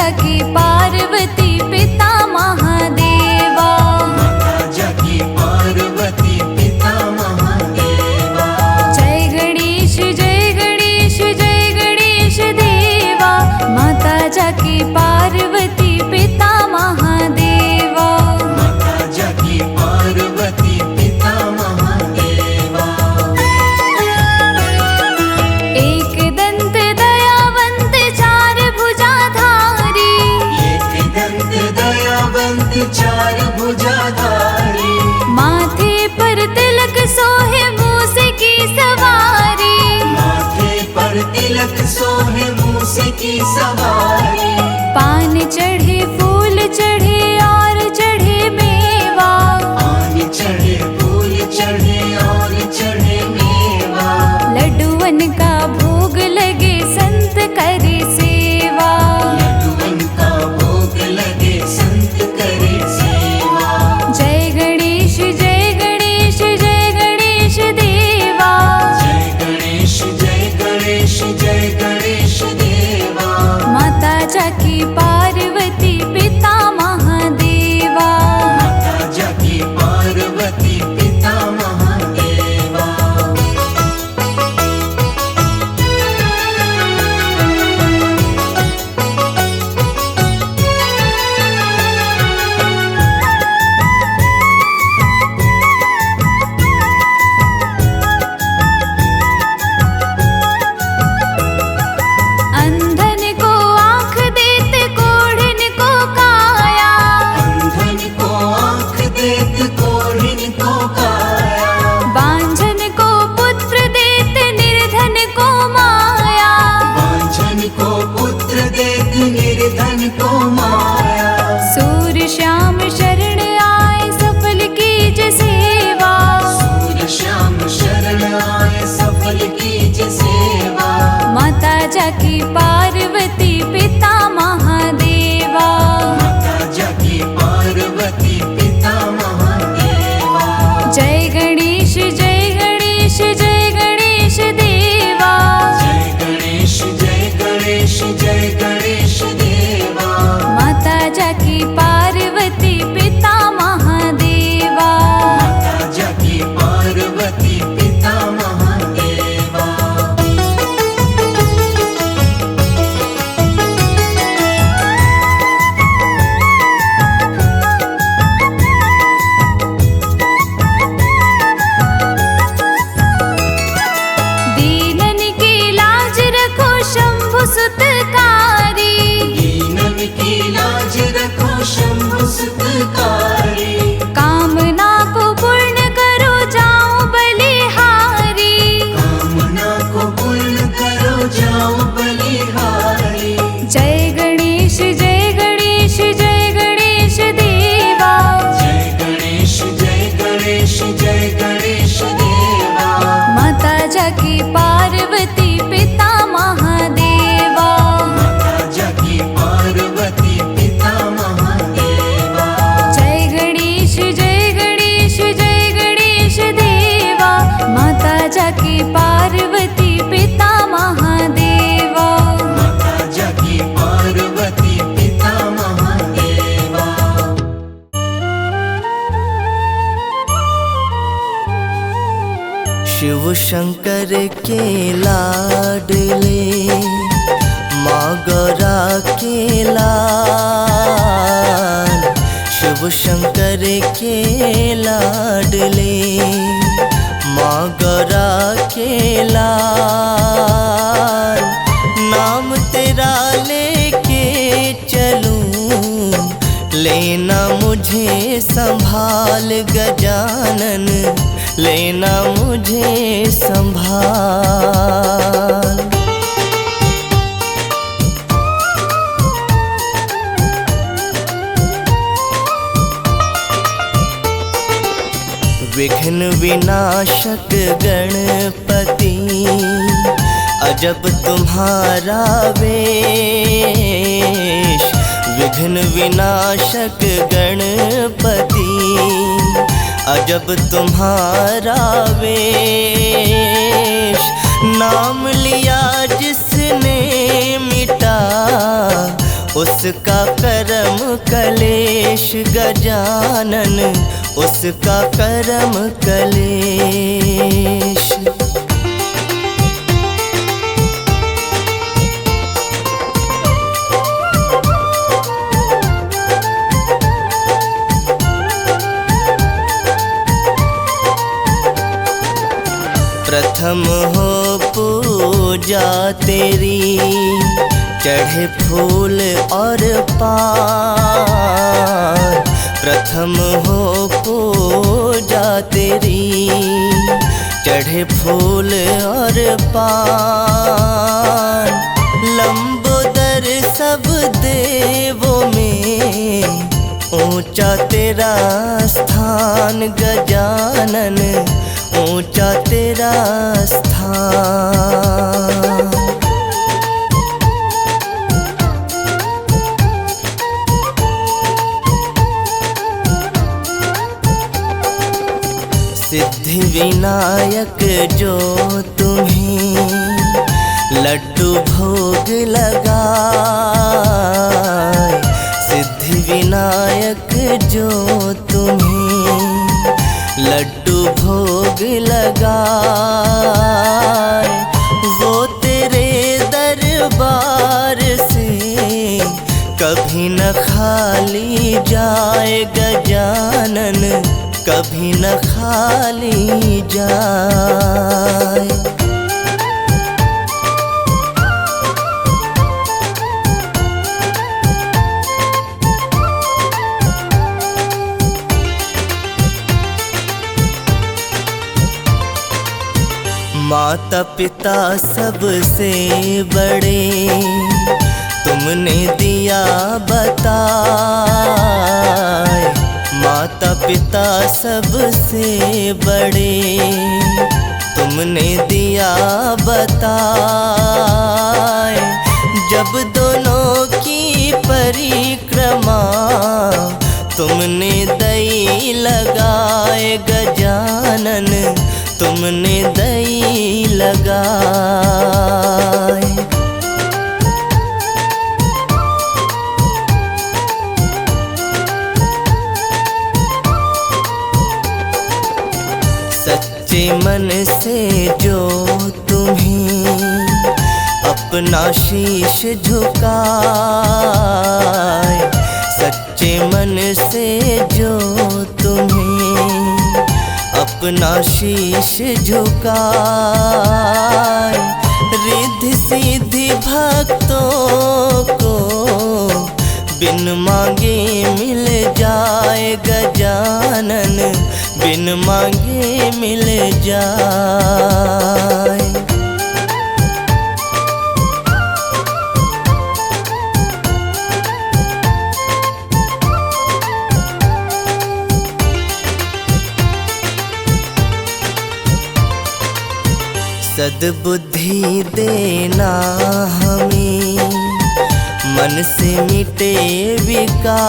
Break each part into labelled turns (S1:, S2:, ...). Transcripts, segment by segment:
S1: जाकी पार्वती पिता महादेवा।
S2: माता जाकी पार्वती पिता महादेवा।
S1: जय गणेश जय गणेश जय गणेश देवा। माता जाकी पार्वती पिता महादेवा।
S2: माता जाकी पार्वती पिता महादेवा।
S1: एक दंत दयावंत चार भुजाधारी।
S2: एक दंत दयावंत चार भुजाधारी।
S1: माथे पर तिलक सोहे मूस की सवारी।
S2: माथे पर तिलक सोहे मूस की सवारी।
S1: पान चढ़े फूल चढ़े और चढ़े मेवा।
S2: पान चढ़े फूल चढ़े और चढ़े मेवा।
S1: लड्डूवन का भोग लगे संत करे सेवा।
S2: लड्डूवन का भोग लगे संत करे सेवा।
S1: जय गणेश जय गणेश जय गणेश देवा।
S2: जय गणेश जय गणेश जय गणेश देवा।
S1: माता जाकी पार्वती पिता महादेवा।
S2: माता जाकी पार्वती पिता महादेवा।
S1: अंधन को आँख देते कोढ़िन को काया।
S2: अंधन को आँख देत कोढ़िन को काया।
S1: बांझन को पुत्र देते निर्धन को माया।
S2: वांछन को पुत्र देत निर्धन को माया।
S1: सूर्य श्याम शरण आए सफल कीज सेवा।
S2: सूर्य श्याम शरण आए सफल कीज सेवा।
S1: माता जाकी पार्वती पिता महादेवा।
S2: माता जाकी पार्वती पिता महादेवा।
S1: जय गणेश जय गणेश जय गणेश देवा।
S2: जय गणेश जय गणेश जय गणेश देवा।
S1: माता जाकी पार्वती पिता महादेवा।
S2: माता जाकी पार्वती पिता महादेवा।
S1: दीनन की लाज रखो शंभु सुतकारी।
S2: दीनन की लाज रखो शंभु सुतकारी।
S1: कामना को पूर्ण करो जाऊं बलिहारी।
S2: कामना को पूर्ण करो जाओ बलिहारी।
S1: जय गणेश जय गणेश जय गणेश देवा।
S2: जय गणेश जय गणेश जय गणेश देवा।
S1: माता जाकी पार्वती पिता महादेवा।
S2: माता जाकी पार्वती पिता महादेवा।
S1: जय गणेश जय गणेश जय गणेश देवा। माता जाकी पार्वती पिता महादेवा।
S2: माता जाकी पार्वती पिता महादेवा। शिव शंकर के लाडले माँ गौरा के लाल। शिव शंकर के लाडले माँ गौरा के लाल। नाम तेरा लेके चलूं लेना मुझे संभाल गजानन। लेना मुझे संभाल। विघ्न विनाशक गणपति अजब तुम्हारा वेश। विघ्न विनाशक गणपति अजब तुम्हारा वेश। नाम लिया जिसने मिटा उसका करम कलेश गजानन, उसका करम कलेश। प्रथम हो पूजा तेरी, चढ़े फूल और पान। प्रथम हो पूजा तेरी, चढ़े फूल और पान। लंबोदर सब देवों में, ऊंचा तेरा स्थान गजानन, ऊंचा तेरा स्थान। सिद्धि विनायक जो तुम्हें लड्डू भोग लगाए, सिद्धि विनायक जो तुम्हें लड्डू भोग लगाए, वो तेरे दरबार से कभी न खाली जाए गजानन, कभी न खाली जाए। माता पिता सबसे बड़े तुमने दिया बताए, माता पिता सबसे बड़े तुमने दिया बताए। जब दोनों की परिक्रमा तुमने दई लगाए गजानन, तुमने दई लगाए। सच्चे मन से जो तुम्हें अपना शीश झुकाए, सच्चे मन से जो तुम्हें अपना शीश झुकाए, रिद्धि सिद्धि भक्तों को बिन मांगे मिल जाए गजानन, बिन मांगे मिल जाए। सद्बुद्धि देना हमें, मन से मिटे विकार।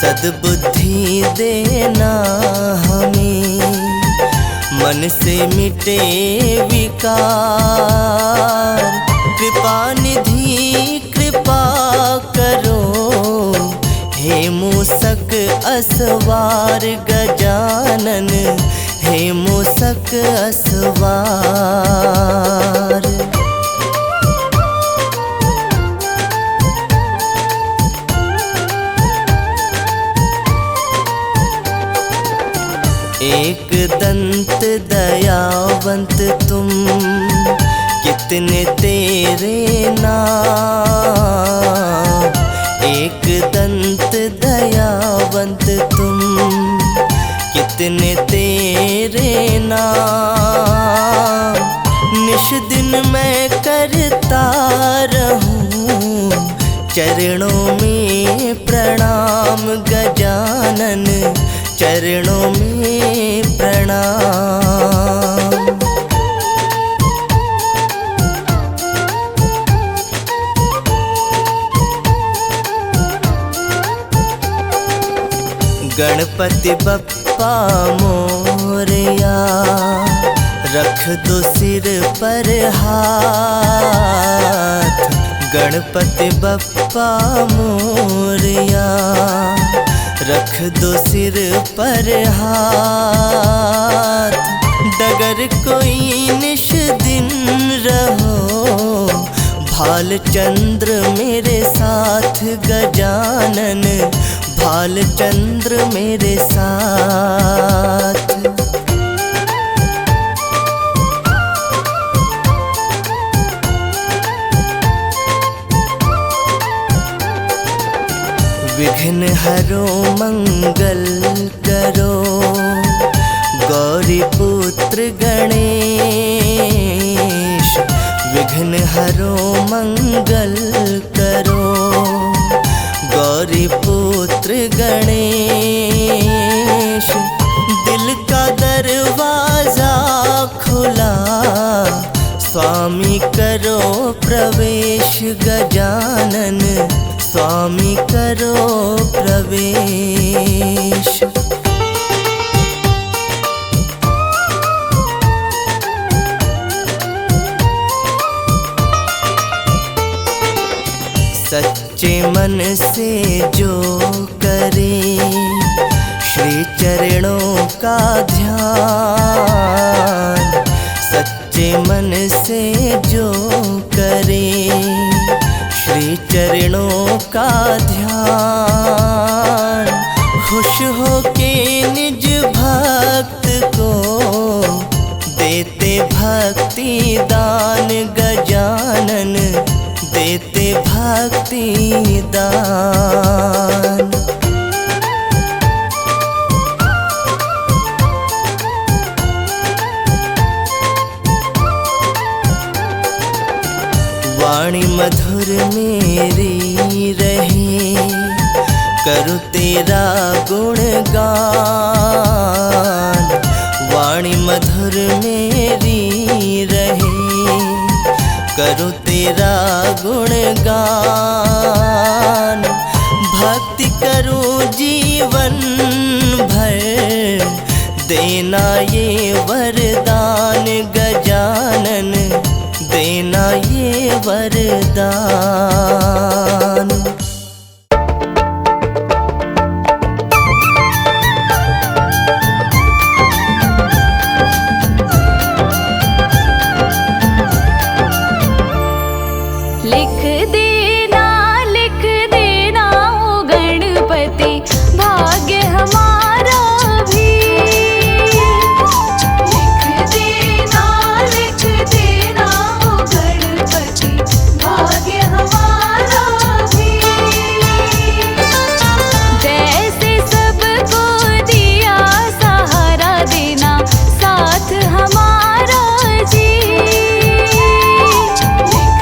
S2: सद्बुद्धि देना हमें, मन से मिटे विकार। कृपा निधि कृपा करो, हे मूसक असवार गजानन, हे मूसक असवार। एक दंत दयावंत तुम, कितने तेरे नाम। एक दंत दयावंत तुम, कितने तेरे नाम। निश दिन मैं करता रहूं चरणों में प्रणाम गजानन, चरणों में प्रणाम। गणपति बप्पा मोरया, रख दो सिर पर हाथ। गणपति बप्पा मोरया, रख दो सिर पर हाथ, डगर कोई निश दिन रहो, भालचंद्र मेरे साथ गजानन, भालचंद्र मेरे साथ। विघ्न हरो मंगल करो, गौरी पुत्र गणेश, विघ्न हरो मंगल करो, गौरी पुत्र गणेश। दिल का दरवाजा खुला, स्वामी करो प्रवेश गजानन, स्वामी करो प्रवेश। सच्चे मन से जो करे श्री चरणों का ध्यान, सच्चे मन से जो करे श्री चरणों का ध्यान, खुश हो के निज भक्त को देते भक्ति दान गजानन, देते भक्ति दान। वाणी मधुर मेरी रहे, करूँ तेरा गुणगान, वाणी मधुर मेरी रहे, करूँ तेरा गुणगान। भक्ति करूँ जीवन भर, देना ये वरदान गजानन, देना ये वरदान।
S1: लिख देना ओ गणपति, भाग्य हमारा भी। लिख देना ओ गणपति, भाग्य हमारा भी। जैसे सबको दिया सहारा, देना साथ हमारा जी। लिख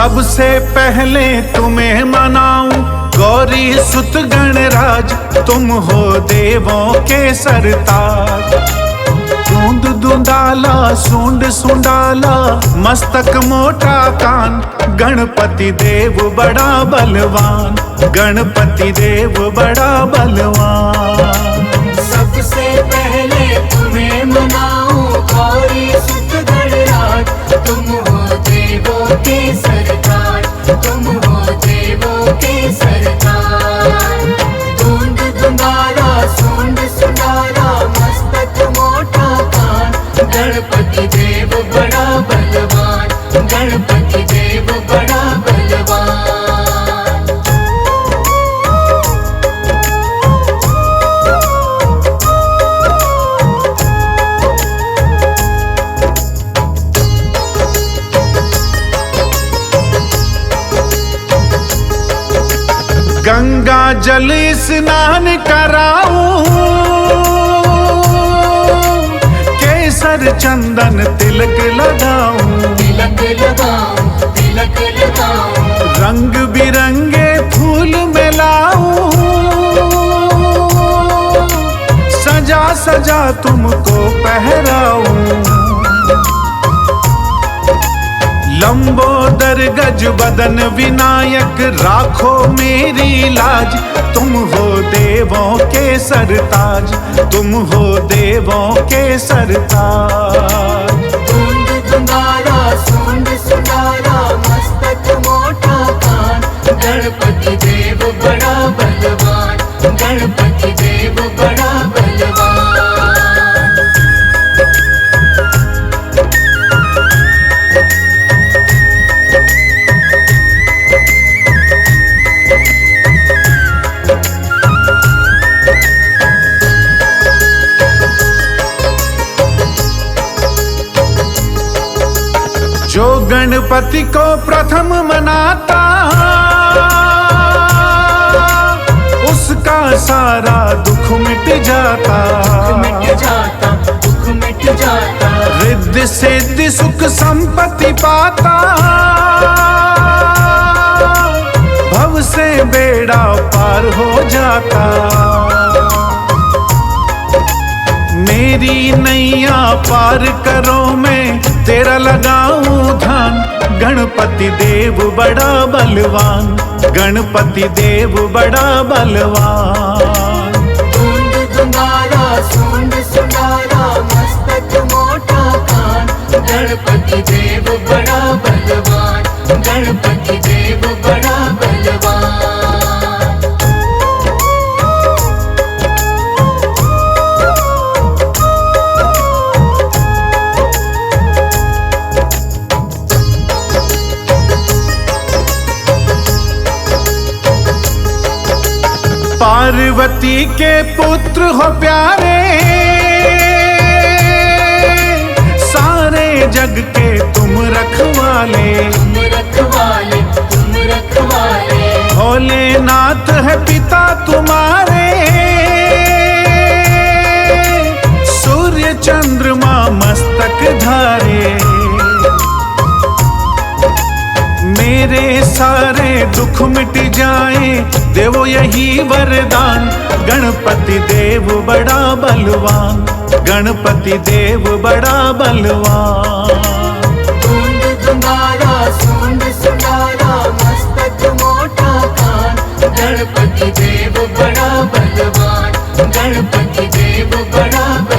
S3: सबसे पहले तुम्हें मनाऊं गौरी सुत गणराज, तुम हो देवों के सरताज। दूंद दूंदाला सूंड सुंडाला मस्तक मोटा कान, गणपति देव बड़ा बलवान, गणपति देव बड़ा बलवान।
S4: सबसे पहले तुम्हें मनाऊं गौरी सुत गणराज, तुम हो देवों के सरदार, तुम हो देवों के सरदार। दूंद दुंदारा सूंड सुंडारा मस्तक मोटा कान, गणपति देव बड़ा बलवान, गणपति देव बड़ा बलवान।
S3: गंगा जल स्नान कराऊं, केसर चंदन तिलक लगाऊं,
S4: तिलक लगाऊं, तिलक लगाऊं।
S3: रंग बिरंगे फूल मिलाऊं, सजा सजा तुमको पहराऊं। लंबोदर गज बदन विनायक राखो मेरी लाज, तुम हो देवों के सरताज, तुम हो देवों के सरताज।
S4: दूंद दुंदारा सूंड सुंडारा मस्तक मोटा कान, गणपति देव बड़ा बलवान, गणपति देव बड़ा बलवान।
S3: जो गणपति को प्रथम मनाता, उसका सारा दुख मिट जाता,
S4: मिट जाता, दुख मिट जाता।
S3: रिद्धि सिद्धि सुख संपत्ति पाता, भव से बेड़ा पार हो जाता। मेरी नैया पार करो मैं तेरा लगाऊं ध्यान, गणपति देव बड़ा बलवान, गणपति देव बड़ा बलवान।
S4: दूंद दुंदारा सूंड सुंडारा मस्तक मोटा कान, गणपति देव बड़ा बलवान, गणपति देव बड़ा बलवान।
S3: पार्वती के पुत्र हो प्यारे, सारे जग के तुम रखवाले,
S4: तुम रखवाले, तुम रखवाले।
S3: भोलेनाथ है पिता तुम्हारे, सूर्य चंद्रमा मस्तक धारे। मेरे सारे दुख मिट जाए देवो यही वरदान, गणपति देव बड़ा बलवान, गणपति देव बड़ा बलवान।
S4: दूंद दुंदारा सूंड सुंडारा मस्तक मोटा कान, गणपति देव बड़ा बलवान, गणपति देव बड़ा बलवान।